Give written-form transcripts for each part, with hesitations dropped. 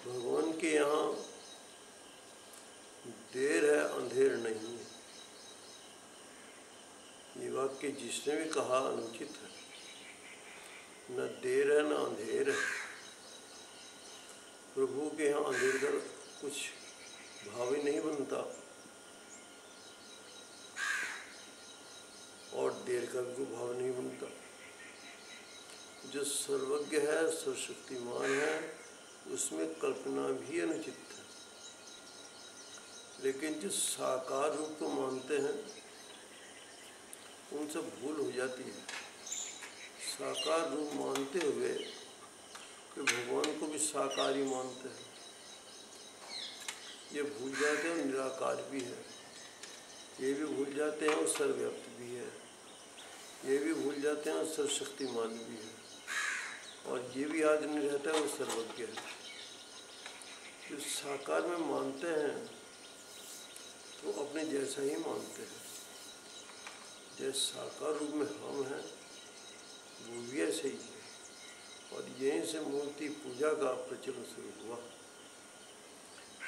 भगवान के यहाँ देर है अंधेर नहीं है। ये वाक्य जिसने भी कहा अनुचित है। न देर है न अंधेर है। प्रभु के यहाँ अंधेर का कुछ भाव ही नहीं बनता और देर का भी कोई भाव नहीं बनता। जो सर्वज्ञ है, सर्वशक्तिमान है, उसमें कल्पना भी अनुचित है। लेकिन जो साकार रूप को मानते हैं उनसे भूल हो जाती है। साकार रूप मानते हुए कि भगवान को भी साकार ही मानते हैं, ये भूल जाते हैं निराकार भी है। ये भी भूल जाते हैं और सर्वव्याप्त भी है। ये भी भूल जाते हैं और सर्वशक्तिमान भी है। और ये भी याद नहीं रहता है वो सर्वज्ञ है। जो साकार में मानते हैं तो अपने जैसा ही मानते हैं। जैसे साकार रूप में हम हैं वो भी ऐसे ही है। और यहीं से मूर्ति पूजा का प्रचलन शुरू हुआ।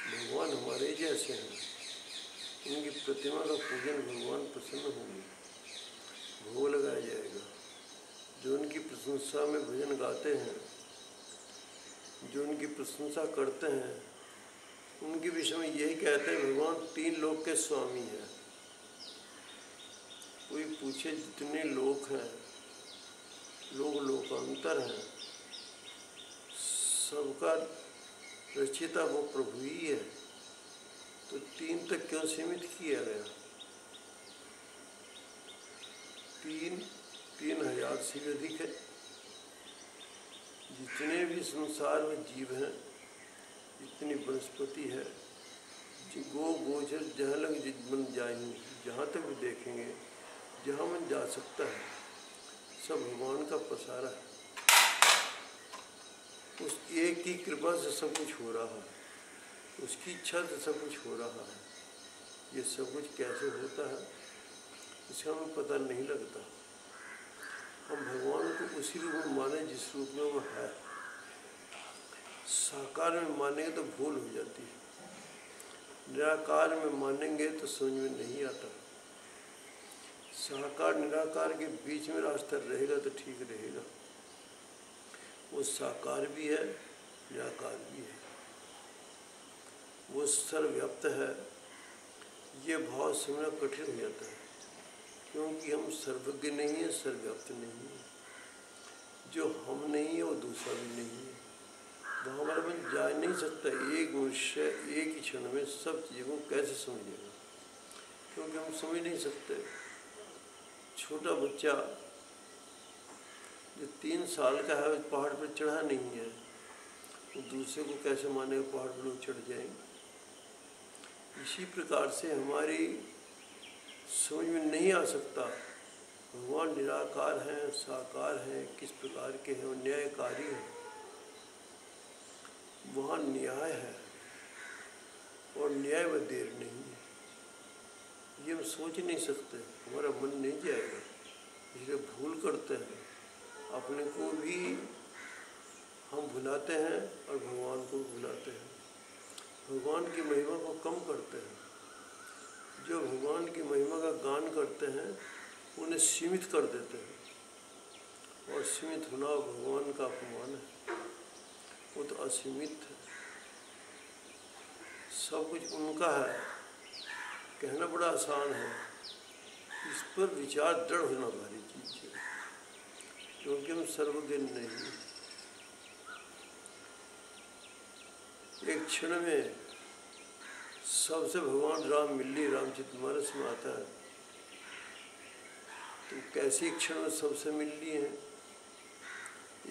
भगवान हमारे जैसे हैं, उनकी प्रतिमा का पूजन भगवान प्रसन्न होंगे, भोग लगाया जाएगा। जो उनकी प्रशंसा में भजन गाते हैं, जो उनकी प्रशंसा करते हैं, उनके विषय में यही कहते हैं भगवान 3 लोक के स्वामी हैं। कोई पूछे जितने लोक हैं, लोकांतर हैं, सबका रचिता वो प्रभु ही है, तो 3 तक क्यों सीमित किया गया? 3,000 से भी अधिक है। जितने भी संसार में जीव हैं, जितनी वनस्पति है, गो गोचर जहाँ लग मन जाएंगे, जहाँ तक भी देखेंगे, जहाँ मन जा सकता है, सब भगवान का पसारा है। उस एक की कृपा से सब कुछ हो रहा है, उसकी इच्छा से सब कुछ हो रहा है। ये सब कुछ कैसे होता है इसका हमें पता नहीं लगता। हम भगवान को उसी रूप में माने जिस रूप में वो है। साकार में मानेंगे तो भूल हो जाती है, निराकार में मानेंगे तो समझ में नहीं आता। साकार निराकार के बीच में रास्ता रहेगा तो ठीक रहेगा। वो साकार भी है, निराकार भी है, वो सर्वव्याप्त है। ये भाव समझना कठिन हो जाता है क्योंकि हम सर्वज्ञ नहीं है, सर्वव्याप्त नहीं है। जो हम नहीं है वो दूसरा भी नहीं है। वो हमारे मन जा नहीं सकता। एक मनुष्य एक ही क्षण में सब चीज़ों को कैसे समझेगा, क्योंकि हम समझ नहीं सकते। छोटा बच्चा जो 3 साल का है पहाड़ पर चढ़ा नहीं है, तो दूसरे को कैसे मानेगा पहाड़ पर लोग चढ़ जाएंगे। इसी प्रकार से हमारी समझ में नहीं आ सकता भगवान निराकार हैं, साकार हैं, किस प्रकार के हैं, और न्यायकारी हैं। वहाँ न्याय है और न्याय में देर नहीं है। ये हम सोच नहीं सकते, हमारा मन नहीं जाएगा, इसलिए भूल करते हैं। अपने को भी हम भुलाते हैं और भगवान को भुलाते हैं। भगवान की महिमा को कम करते हैं। जो भगवान की महिमा का गान करते हैं उन्हें सीमित कर देते हैं, और सीमित होना भगवान का अपमान है। वो तो असीमित है, सब कुछ उनका है। कहना बड़ा आसान है, इस पर विचार दृढ़ होना भारी चीज़ है, क्योंकि हम सर्वज्ञ नहीं हैं। एक क्षण में सबसे भगवान राम मिली रामचरितमानस में आता है, तो कैसी क्षण में सबसे मिल लिए हैं।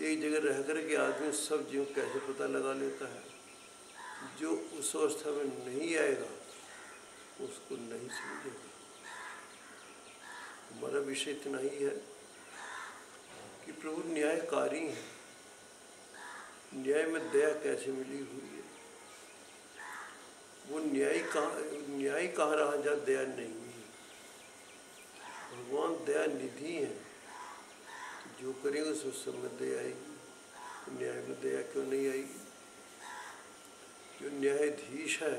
एक जगह रह कर के आदमी सब जीव कैसे पता लगा लेता है। जो उस अवस्था में नहीं आएगा उसको नहीं समझेगा। हमारा विषय इतना ही है कि प्रभु न्यायकारी हैं। न्याय में दया कैसे मिली हुई है। वो न्याय कहाँ रहा जहाँ दया नहीं है। भगवान दया निधि है, जो करेंगे उस समय दया आएगी। न्याय में दया क्यों नहीं आएगी? न्यायाधीश है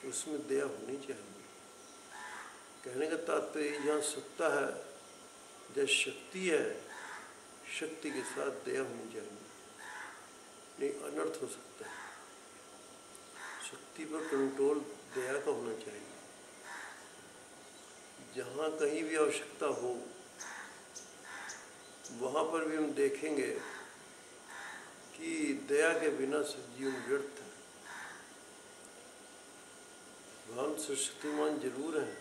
उसमें दया होनी चाहिए। कहने का तात्पर्य जहाँ सत्ता है, जहाँ शक्ति है, शक्ति के साथ दया होनी चाहिए, नहीं अनर्थ हो सकता है। शक्ति पर कंट्रोल दया का होना चाहिए। जहाँ कहीं भी आवश्यकता हो वहाँ पर भी हम देखेंगे कि दया के बिना जीवन व्यर्थ है। भगवान शक्तिमान जरूर हैं,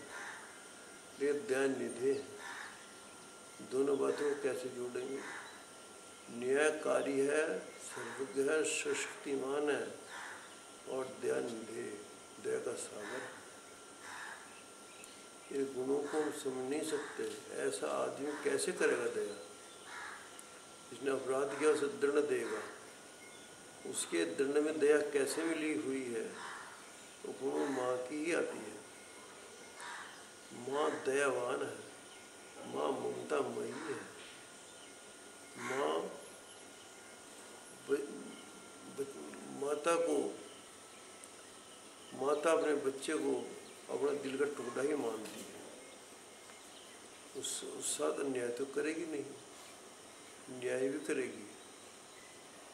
लेकिन दयानिधि है। दोनों बातों को कैसे जोड़ेंगे? न्यायकारी है, सर्वज्ञ है, सशक्तिमान है और दयानिधि, दया का सागर। ये गुणों को हम समझ नहीं सकते। ऐसा आदमी कैसे करेगा दया? जिसने अपराध किया उसे दंड देगा, उसके दंड में दया कैसे मिली हुई है? तो गुण माँ की ही आती है। माँ दयावान है, माँ ममतामयी है। माँ माता अपने बच्चे को अपना दिल का टुकड़ा ही मानती है। उस साथ अन्याय तो करेगी नहीं, न्याय भी करेगी,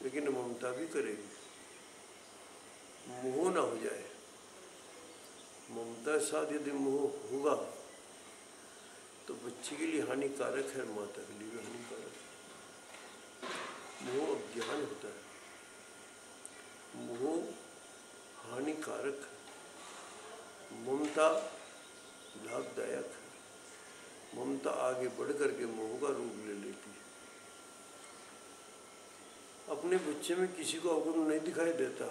लेकिन ममता भी करेगी। मोह ना हो जाए। ममता के साथ यदि मोह होगा तो बच्चे के लिए हानिकारक है, माता के लिए भी हानिकारक है। मोह अज्ञान होता है, मोह हानिकारक है, ममता लाभदायक है। ममता आगे बढ़ करके मोह का रूप ले लेती है। अपने बच्चे में किसी को अवगुण नहीं दिखाई देता,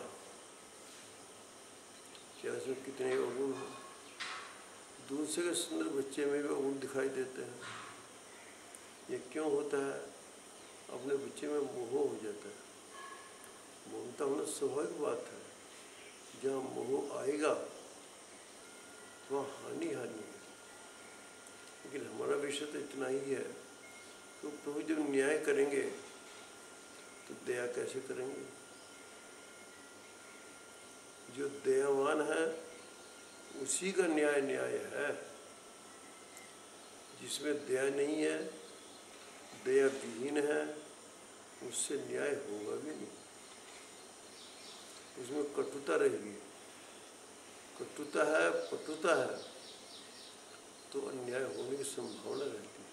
क्या इसमें कितने अवगुण हैं? दूसरे के सुंदर बच्चे में भी अवगुण दिखाई देते हैं। ये क्यों होता है? अपने बच्चे में मोह हो जाता है। ममता होना स्वाभाविक बात है। जहाँ मोह आएगा वहाँ हानि है। लेकिन हमारा विषय तो इतना ही है तो प्रभु जब न्याय करेंगे तो दया कैसे करेंगे? जो दयावान है उसी का न्याय है। जिसमें दया नहीं है, दया विहीन है, उससे न्याय होगा भी नहीं। उसमें कटुता रहेगी। कटुता है, पटुता है तो अन्याय होने की संभावना रहती है।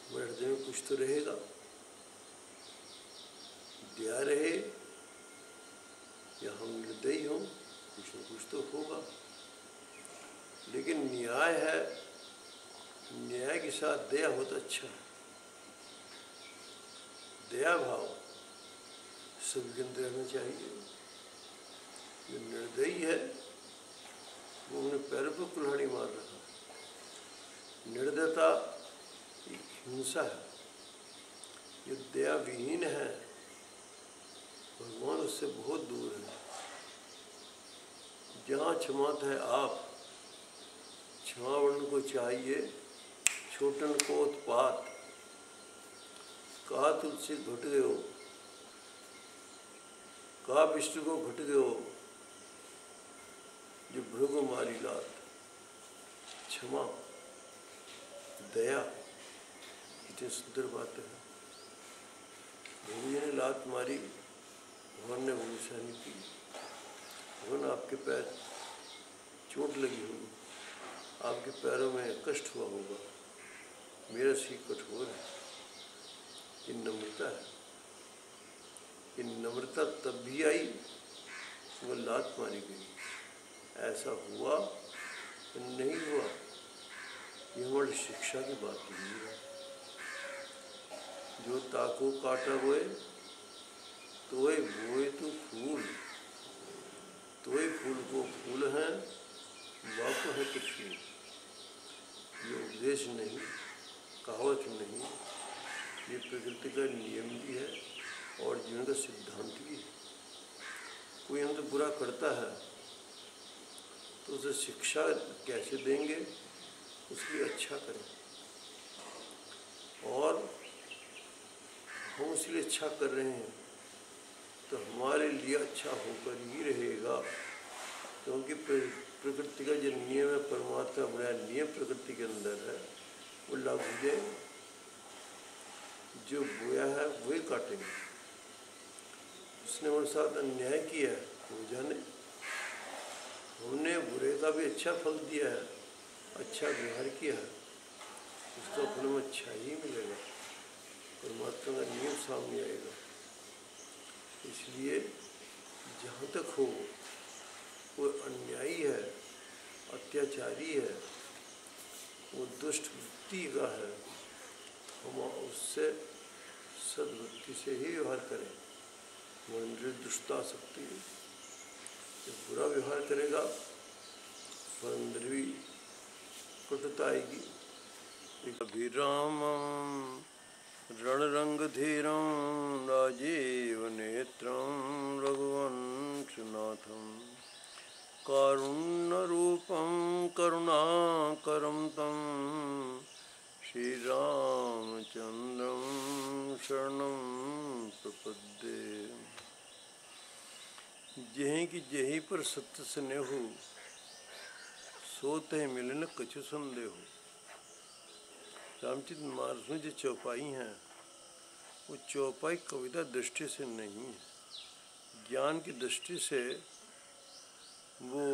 हमारे हृदय में कुछ तो रहेगा, दया रहे या हम निर्दयी हों, कुछ न कुछ तो होगा। लेकिन न्याय है, न्याय के साथ दया हो तो अच्छा है। दया भाव सबके अंदर रहना चाहिए। जो निर्दयी है वो अपने पैरों पर कुल्हाड़ी मार रहा है। निर्दयता एक हिंसा है। जो दया विहीन है भगवान उससे बहुत दूर है। जहाँ क्षमाता है आप, क्षमावरण को चाहिए छोटन को उत्पात। कहा तुझसे घट गए हो, कहा विष्णु को घट गए हो, जो भृगु मारी लात। क्षमा, दया, कितनी सुंदर बात है। भृगु जी ने लात मारी, भगवान ने वो सहन की। भगवान आपके पैर चोट लगी होगी, आपके पैरों में कष्ट हुआ होगा, मेरा सी कठोर है। ये नम्रता है। ये नम्रता तब भी आई वो लात मारी गई। ऐसा हुआ तो नहीं हुआ, ये हमारी शिक्षा की बात नहीं है। जो ताको काटा बोए तोय बोए तो फूल, तोय फूल को फूल है, बाप है तो फूल। ये उपदेश नहीं, कहावत नहीं, ये प्रकृति का नियम भी है और जीवन का सिद्धांत भी है। कोई हमसे बुरा करता है तो उसे शिक्षा कैसे देंगे? उसके लिए अच्छा करें। और हम उसके लिए अच्छा कर रहे हैं तो हमारे लिए अच्छा होकर ही रहेगा, क्योंकि प्रकृति का जो नियम है, परमात्मा बड़ा नियम प्रकृति के अंदर है, वो लागू हो जाएगा। जो बोया है वही काटेंगे। उसने हमारे साथ अन्याय किया है वो जाने, हमने बुरे का भी अच्छा फल दिया है, अच्छा व्यवहार किया है, उसको अपने में अच्छा ही मिलेगा, परमात्मा का नियम सामने आएगा। इसलिए जहाँ तक हो वो अन्यायी है, अत्याचारी है, वो दुष्ट वृत्ति का है, हम उससे सद्वृत्ति से ही व्यवहार करें। मंदिर दुष्टता आ सकती है, जब बुरा व्यवहार करेगा पर अंदर भी कटुता आएगी। अभिरामं रणरंगधीरं राजीव नेत्रं रघुवंशनाथं कारुण्यरूपं करुणाकरं तं श्रीरामचन्द्रं शरणं प्रपद्ये। जेहि की जेहि पर सत्य स्नेहु, सोते मिलन कछु संदेह। रामचरित मानस में जो चौपाई हैं वो चौपाई कविता दृष्टि से नहीं है, ज्ञान की दृष्टि से वो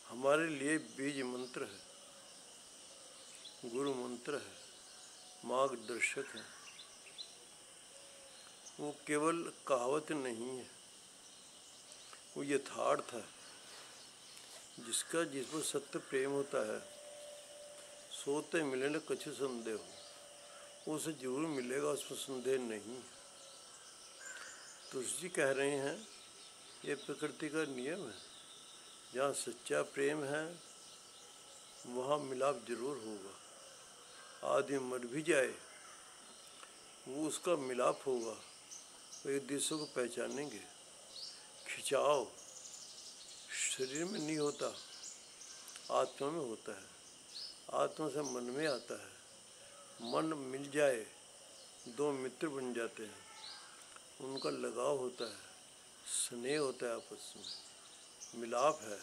हमारे लिए बीज मंत्र है, गुरु मंत्र है, मार्गदर्शक है। वो केवल कहावत नहीं है, वो यथार्थ है। जिसका जिस पर सत्य प्रेम होता है, सोते मिले न कछु संदेह हो, उसे जरूर मिलेगा, उसमें संदेह नहीं। तुलसी जी कह रहे हैं ये प्रकृति का नियम है, जहाँ सच्चा प्रेम है वहाँ मिलाप जरूर होगा। आदमी मर भी जाए वो उसका मिलाप होगा, वो एक दूसरे को पहचानेंगे। खिंचाव शरीर में नहीं होता, आत्मा में होता है, आत्मा से मन में आता है। मन मिल जाए दो मित्र बन जाते हैं, उनका लगाव होता है, स्नेह होता है, आपस में मिलाप है,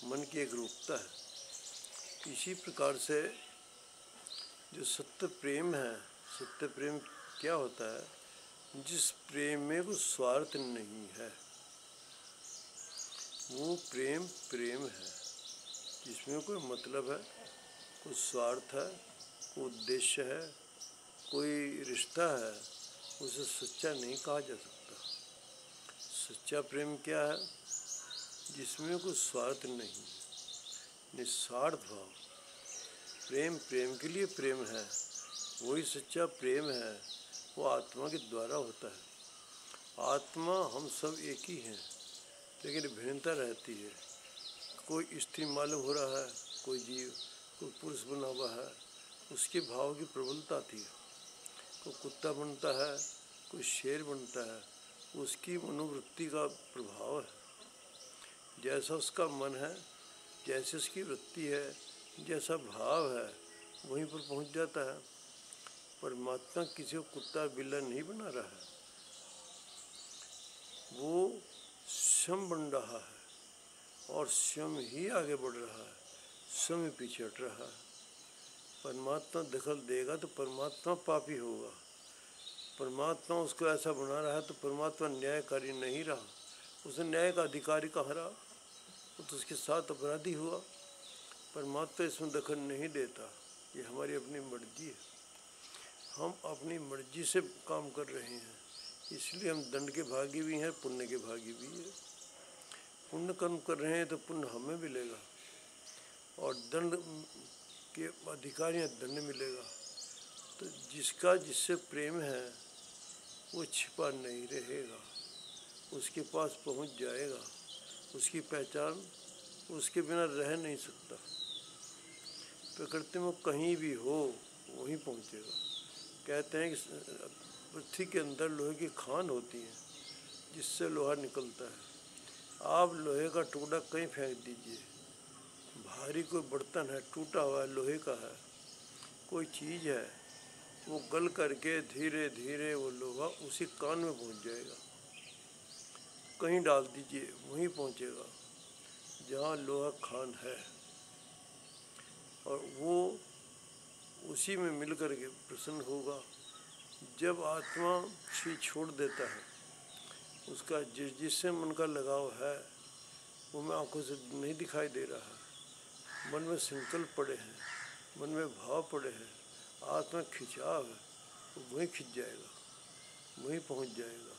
मन की एक रूपता है। इसी प्रकार से जो सत्य प्रेम है, सत्य प्रेम क्या होता है? जिस प्रेम में कोई स्वार्थ नहीं है, वो प्रेम प्रेम है। जिसमें कोई मतलब है, कोई स्वार्थ है, कोई उद्देश्य है, कोई रिश्ता है, उसे सच्चा नहीं कहा जा सकता। सच्चा प्रेम क्या है? जिसमें कोई स्वार्थ नहीं, निस्वार्थ भाव। प्रेम प्रेम के लिए प्रेम है, वही सच्चा प्रेम है। वो आत्मा के द्वारा होता है। आत्मा हम सब एक ही हैं, लेकिन भिन्नता रहती है। कोई स्त्री मालूम हो रहा है, कोई जीव, कोई पुरुष बना हुआ है, उसके भाव की प्रबलता थी। कोई कुत्ता बनता है, कोई शेर बनता है, उसकी मनोवृत्ति का प्रभाव है। जैसा उसका मन है, जैसे उसकी वृत्ति है, जैसा भाव है, वहीं पर पहुंच जाता है। परमात्मा किसी को कुत्ता बिल्ला नहीं बना रहा है, वो स्वयं बन रहा है और स्वयं ही आगे बढ़ रहा है, स्वयं पीछे हट रहा है। परमात्मा दखल देगा तो परमात्मा पापी होगा। परमात्मा उसको ऐसा बना रहा है तो परमात्मा न्यायकारी नहीं रहा, उसने न्याय का अधिकारी कहाँ रहा? वो तो उसके साथ अपराधी हुआ। परमात्मा इसमें दखल नहीं देता, ये हमारी अपनी मर्जी है। हम अपनी मर्जी से काम कर रहे हैं, इसलिए हम दंड के भागी भी हैं, पुण्य के भागी भी हैं। पुण्य कर्म कर रहे हैं तो पुण्य हमें मिलेगा, और दंड के अधिकारी दंड मिलेगा। तो जिसका जिससे प्रेम है वो छिपा नहीं रहेगा, उसके पास पहुंच जाएगा। उसकी पहचान उसके बिना रह नहीं सकता। प्रकृति में कहीं भी हो वहीं पहुंचेगा। कहते हैं कि पृथ्वी के अंदर लोहे की खान होती है, जिससे लोहा निकलता है। आप लोहे का टुकड़ा कहीं फेंक दीजिए, भारी कोई बर्तन है, टूटा हुआ है, लोहे का है, कोई चीज़ है, वो गल करके धीरे धीरे वो लोहा उसी कान में पहुंच जाएगा। कहीं डाल दीजिए वहीं पहुंचेगा जहाँ लोहा खान है, और वो उसी में मिल कर के प्रसन्न होगा। जब आत्मा शरीर छोड़ देता है, उसका जिससे मन का लगाव है वो में आंखों से नहीं दिखाई दे रहा है। मन में संकल्प पड़े हैं, मन में भाव पड़े हैं, आत्मा खिंचाव है, वो वहीं खिंच जाएगा, वहीं पहुंच जाएगा।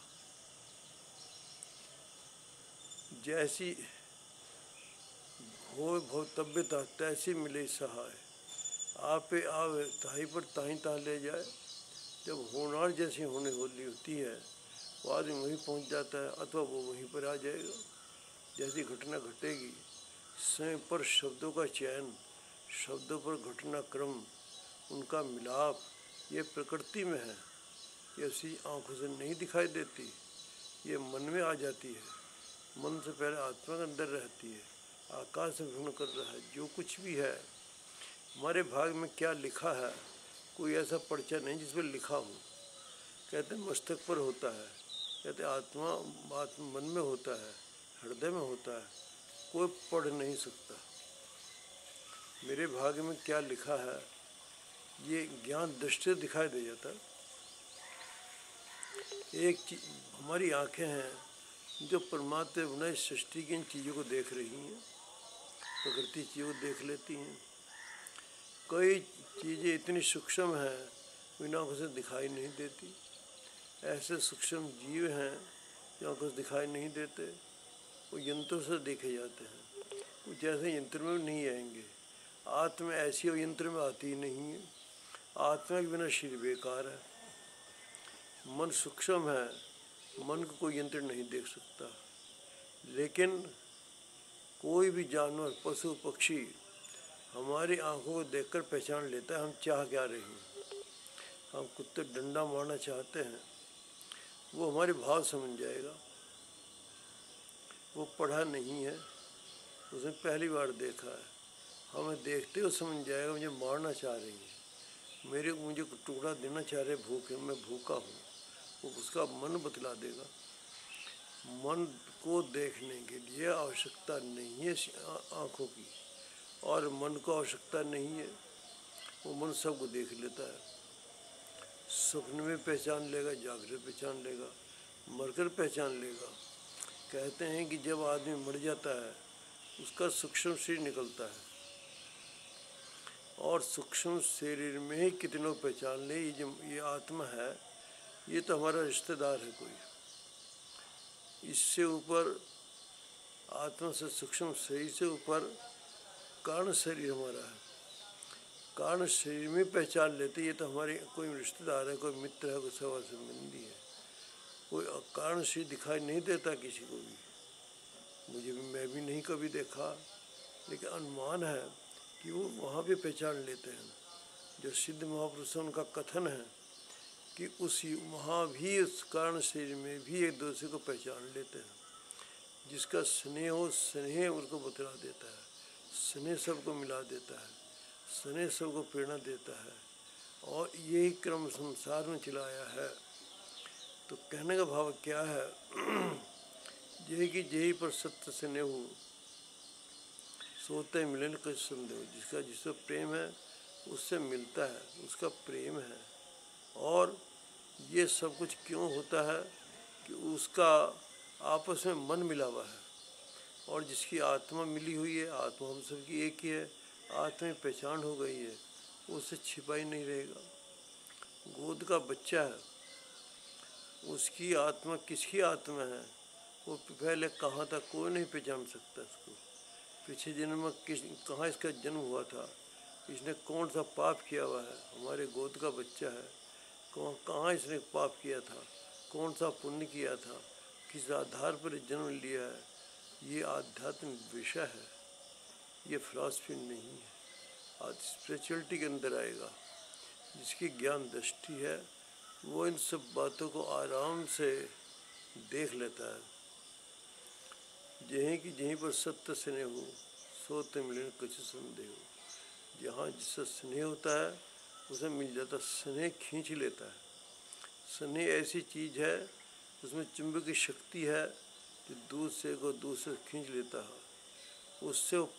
जैसी हो भवतव्यता तैसी मिले सहाय, आपे आवे ताही पर ताही ताह ले जाए। जब होनार जैसी होती है वो आदमी वहीं पहुंच जाता है, अथवा वो वहीं पर आ जाएगा। जैसी घटना घटेगी, स्वयं पर शब्दों का चयन, शब्दों पर घटनाक्रम, उनका मिलाप, ये प्रकृति में है। ये उसी आँखों से नहीं दिखाई देती, ये मन में आ जाती है। मन से पहले आत्मा के अंदर रहती है, आकाश में भ्रमण कर रहा है। जो कुछ भी है हमारे भाग में क्या लिखा है, कोई ऐसा पर्चा नहीं जिस पर लिखा हो। कहते हैं मस्तक पर होता है, कहते आत्मा मन में होता है, हृदय में होता है, कोई पढ़ नहीं सकता। मेरे भाग्य में क्या लिखा है ये ज्ञान दृष्टि दिखाई दे जाता है। एक चीज हमारी आंखें हैं जो परमात्मा बनाई सृष्टि की इन चीज़ों को देख रही हैं, प्रकृति चीज़ों को देख लेती हैं। कई चीज़ें इतनी सूक्ष्म हैं बिना आंखों से दिखाई नहीं देती। ऐसे सूक्ष्म जीव हैं जो आंखों से दिखाई नहीं देते, वो यंत्रों से देखे जाते हैं। वो जैसे यंत्र में नहीं आएंगे। आत्मा ऐसी और यंत्र में आती ही नहीं है। आत्मा के बिना शरीर बेकार है। मन सूक्ष्म है, मन को कोई यंत्र नहीं देख सकता। लेकिन कोई भी जानवर, पशु पक्षी हमारी आंखों को देखकर पहचान लेता है हम चाह क्या रहे हैं। हम कुत्ते डंडा मारना चाहते हैं, वो हमारे भाव समझ जाएगा। वो पढ़ा नहीं है, उसने पहली बार देखा है, हमें देखते हुए समझ जाएगा मुझे मारना चाह रही है, मुझे टुकड़ा देना चाह रहे, भूखे मैं भूखा हूँ। वो उसका मन बतला देगा। मन को देखने के लिए आवश्यकता नहीं है आँखों की, और मन को आवश्यकता नहीं है, वो मन सबको देख लेता है। स्वप्न में पहचान लेगा, जागृत पहचान लेगा, मरकर पहचान लेगा। कहते हैं कि जब आदमी मर जाता है उसका सूक्ष्म शरीर निकलता है, और सूक्ष्म शरीर में ही कितनों पहचान ले ये आत्मा है, ये तो हमारा रिश्तेदार है कोई। इससे ऊपर आत्मा से सूक्ष्म शरीर से ऊपर कारण शरीर हमारा है। कारण शरीर में पहचान लेते ये तो हमारे कोई रिश्तेदार है, कोई मित्र है, कोई सगा संबंधी है। कोई कारण शरीर दिखाई नहीं देता किसी को भी, मुझे भी, मैं भी नहीं कभी देखा, लेकिन अनुमान है कि वो वहाँ भी पहचान लेते हैं। जो सिद्ध महापुरुष उनका कथन है कि वहाँ भी उस कारण शरीर में भी एक दूसरे को पहचान लेते हैं। जिसका स्नेह हो, स्नेह उनको बतला देता है, स्नेह सबको मिला देता है, स्नेह सबको प्रेरणा देता है, और यही क्रम संसार में चलाया है। तो कहने का भाव क्या है यही कि यही पर सत्य स्नेह हो, सोते मिलन का संदेह। जिसका जिससे प्रेम है उससे मिलता है, उसका प्रेम है। और ये सब कुछ क्यों होता है कि उसका आपस में मन मिला हुआ है, और जिसकी आत्मा मिली हुई है, आत्मा हम सबकी एक ही है, आत्मा में पहचान हो गई है, उससे छिपा ही नहीं रहेगा। गोद का बच्चा है, उसकी आत्मा किसकी आत्मा है वो पहले कहाँ था कोई नहीं पहचान सकता इसको। पिछले जन्म में कहाँ इसका जन्म हुआ था, इसने कौन सा पाप किया हुआ है। हमारे गोद का बच्चा है, कहाँ इसने पाप किया था, कौन सा पुण्य किया था, किस आधार पर जन्म लिया है। ये आध्यात्मिक विषय है, ये फिलॉसफी नहीं है। आज स्पिरिचुअलिटी के अंदर आएगा। जिसकी ज्ञान दृष्टि है वो इन सब बातों को आराम से देख लेता है। यहीं कि यहीं पर सत्य स्नेह हो, सोते मिलन कुछ संदेह हो। जहाँ जिससे स्नेह होता है उसे मिल जाता। स्नेह खींच लेता है। स्नेह ऐसी चीज़ है, उसमें चुंबकीय शक्ति है जो दूसरे को दूसरे खींच लेता है। उससे वो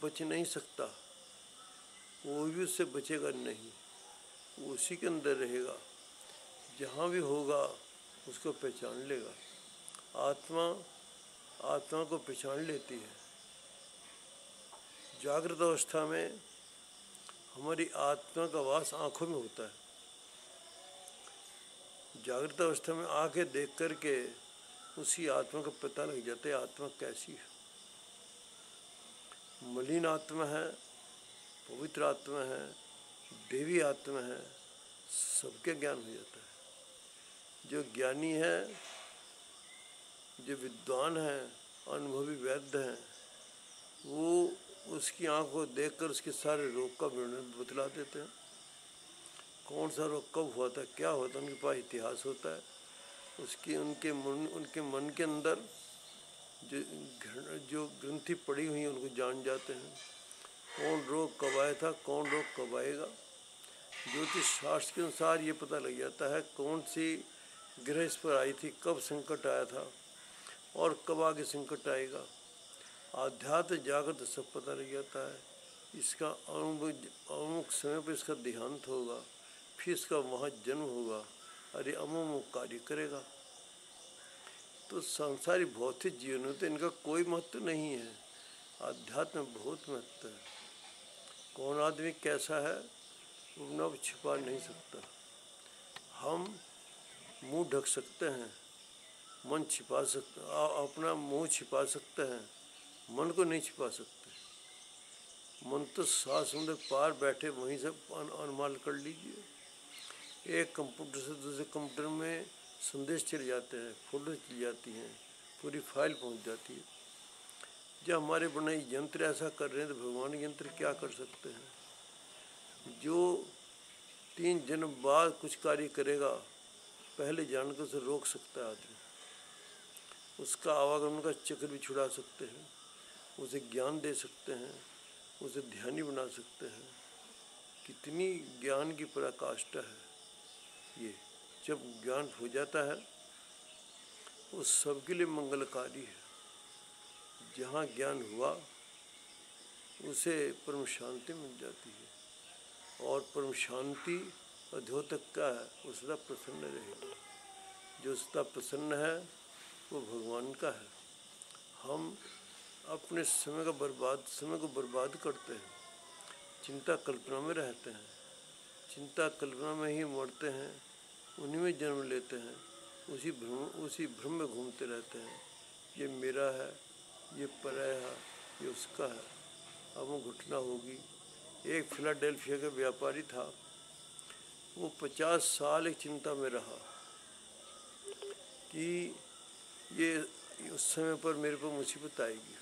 बच नहीं सकता, वो भी उससे बचेगा नहीं, वो उसी के अंदर रहेगा। जहाँ भी होगा उसको पहचान लेगा। आत्मा आत्मा को पहचान लेती है। जागृत अवस्था में हमारी आत्मा का वास आँखों में होता है। जागृत अवस्था में आंखें देख करके उसी आत्मा का पता लग जाता है आत्मा कैसी है। मलिन आत्मा है, पवित्र आत्मा है, देवी आत्मा है, सबके ज्ञान हो जाता है। जो ज्ञानी है, जो विद्वान है, अनुभवी वैद्य हैं, वो उसकी आँख को देखकर उसके सारे रोग का वर्णन बतला देते हैं। कौन सा रोग कब हुआ था, क्या हुआ था, उनके पास इतिहास होता है। उनके मन के अंदर जो ग्रंथि पड़ी हुई है उनको जान जाते हैं। कौन रोग कब आया था, कौन रोग कब आएगा। ज्योतिष शास्त्र के अनुसार ये पता लग जाता है कौन सी ग्रह इस पर आई थी, कब संकट आया था और कब आगे संकट आएगा। आध्यात्म जागृत सब पता लग जाता है। इसका अमुक समय पर इसका देहांत होगा, फिर इसका वहाँ जन्म होगा, अरे अमुक कार्य करेगा। तो संसारी भौतिक जीवन में तो इनका कोई महत्व नहीं है, आध्यात्म में बहुत महत्व है। कौन आदमी कैसा है वो न छिपा नहीं सकता। हम मुंह ढक सकते हैं, मन छिपा सकते, अपना मुंह छिपा सकते हैं, मन को नहीं छिपा सकते। मन तो सात समुद्र पार बैठे वहीं से अनुमान कर लीजिए। एक कंप्यूटर से दूसरे कंप्यूटर में संदेश चले जाते हैं, फोटो चली जाती हैं, पूरी फाइल पहुंच जाती है। जब हमारे बनाए यंत्र ऐसा कर रहे हैं तो भगवान यंत्र क्या कर सकते हैं। जो 3 जन्म बाद कुछ कार्य करेगा, पहले जानकर उसे रोक सकता है आदमी। उसका आवागमन का चक्र भी छुड़ा सकते हैं, उसे ज्ञान दे सकते हैं, उसे ध्यानी बना सकते हैं। कितनी ज्ञान की पराकाष्ठा है ये। जब ज्ञान हो जाता है वो सबके लिए मंगलकारी है। जहाँ ज्ञान हुआ उसे परम शांति मिल जाती है, और परम शांति अद्योतक का है, वो सदा प्रसन्न रहेगा। जो सदा प्रसन्न है वो भगवान का है। हम अपने समय को बर्बाद करते हैं, चिंता कल्पना में रहते हैं, चिंता कल्पना में ही मरते हैं, उन्हीं में जन्म लेते हैं, उसी भ्रम में घूमते रहते हैं। ये मेरा है, ये पराया है, ये उसका है, अब वो घटना होगी। एक फिलाडेल्फिया का व्यापारी था, वो 50 साल एक चिंता में रहा कि ये उस समय पर मेरे पर मुसीबत आएगी।